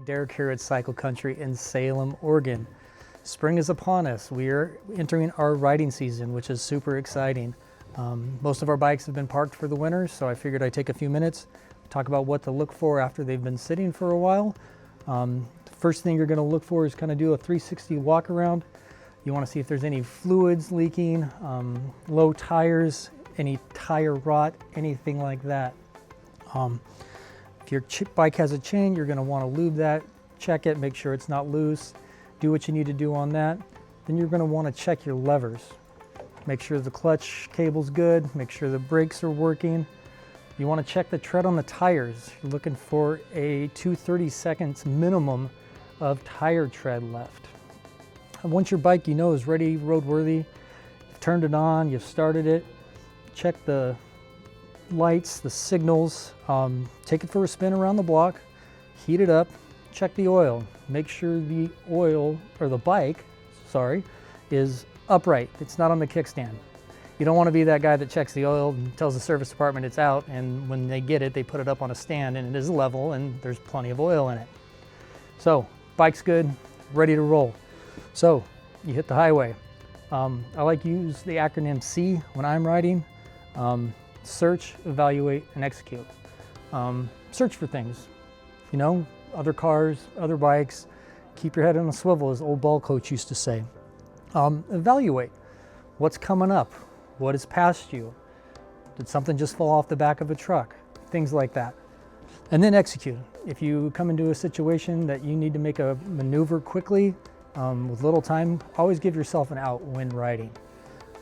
Derek here at Cycle Country in Salem, Oregon. Spring is upon us. We are entering our riding season, which is super exciting. Most of our bikes have been parked for the winter, so I figured I'd take a few minutes, talk about what to look for after they've been sitting for a while. The first thing you're going to look for is kind of do a 360 walk around. You want to see if there's any fluids leaking, low tires, any tire rot, anything like that. If your bike has a chain, you're going to want to lube that, check it, make sure it's not loose, do what you need to do on that. Then you're going to want to check your levers. Make sure the clutch cable's good, make sure the brakes are working. You want to check the tread on the tires. You're looking for a 2/32 minimum of tire tread left. And once your bike you know is ready, roadworthy, you've turned it on, you've started it, check the lights, the signals, take it for a spin around the block, heat it up, check the oil. Make sure the oil, or the bike, sorry, is upright. It's not on the kickstand. You don't want to be that guy that checks the oil and tells the service department it's out, and when they get it, they put it up on a stand and it is level and there's plenty of oil in it. So, bike's good, ready to roll. So, you hit the highway. I like to use the acronym C when I'm riding. Search, evaluate, and execute. Search for things, you know, other cars, other bikes. Keep your head on a swivel, as old ball coach used to say. Evaluate. What's coming up? What is past you? Did something just fall off the back of a truck? Things like that. And then execute. If you come into a situation that you need to make a maneuver quickly, with little time, always give yourself an out when riding.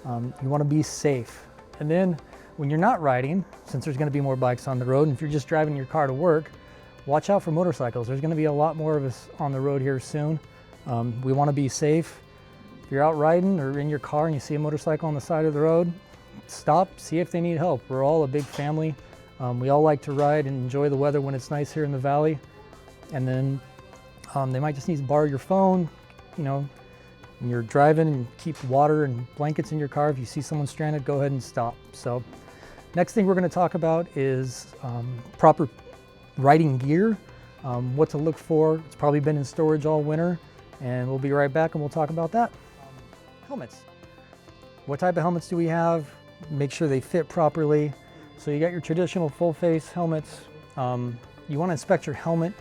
You want to be safe. And then when you're not riding, since there's going to be more bikes on the road, and if you're just driving your car to work, watch out for motorcycles. There's going to be a lot more of us on the road here soon. We want to be safe. If you're out riding or in your car and you see a motorcycle on the side of the road, stop, see if they need help. We're all a big family. We all like to ride and enjoy the weather when it's nice here in the valley. And then they might just need to borrow your phone. You know, when you're driving, and keep water and blankets in your car. If you see someone stranded, go ahead and stop. So next thing we're going to talk about is proper riding gear, what to look for. It's probably been in storage all winter, and we'll be right back and we'll talk about that. Helmets. What type of helmets do we have? Make sure they fit properly. So you got your traditional full face helmets. You want to inspect your helmet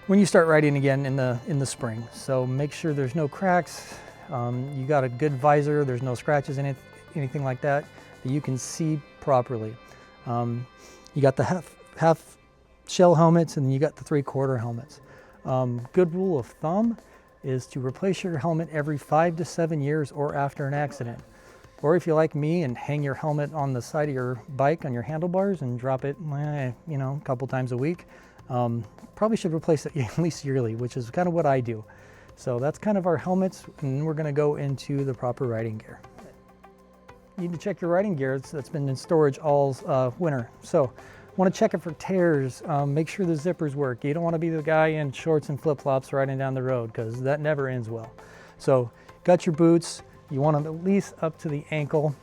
when you start riding again in the spring. So make sure there's no cracks. You got a good visor. There's no scratches in it, anything like that you can see properly. You got the half shell helmets, and then you got the 3/4 helmets. Good rule of thumb is to replace your helmet every 5 to 7 years or after an accident. Or if you like me and hang your helmet on the side of your bike on your handlebars and drop it, you know, a couple times a week, probably should replace it at least yearly, which is kind of what I do. So that's kind of our helmets, and we're going to go into the proper riding gear. You need to check your riding gear that's been in storage all winter. So want to check it for tears, make sure the zippers work. You don't want to be the guy in shorts and flip-flops riding down the road, because that never ends well. So got your boots, you want them at least up to the ankle.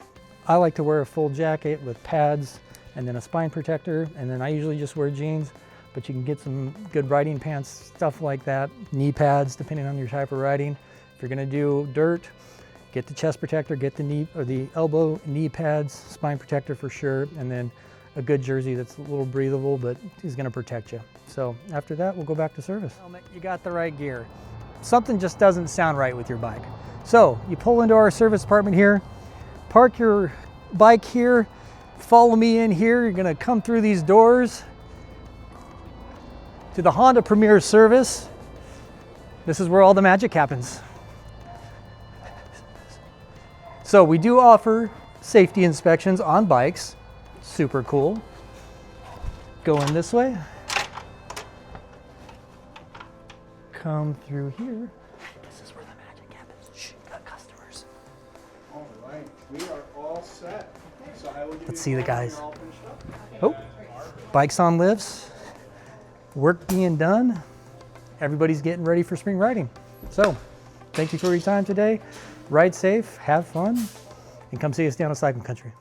I like to wear a full jacket with pads and then a spine protector, and then I usually just wear jeans, but you can get some good riding pants, stuff like that. Knee pads, depending on your type of riding. If you're going to do dirt, get the chest protector, get the knee or the elbow knee pads, spine protector for sure, and then a good jersey that's a little breathable but is going to protect you. So after that, we'll go back to service. You got the right gear. Something just doesn't sound right with your bike. So you pull into our service department here, park your bike here, follow me in here. You're going to come through these doors to the Honda Premier service. This is where all the magic happens. So we do offer safety inspections on bikes. Super cool. Going this way. Come through here. This is where the magic happens. Shh, got customers. All right, we are all set. So I will give Let's you see the guys. all finished up. Oh, bikes on lifts. Work being done. Everybody's getting ready for spring riding. So, thank you for your time today. Ride safe, have fun, and come see us down at Cycle Country.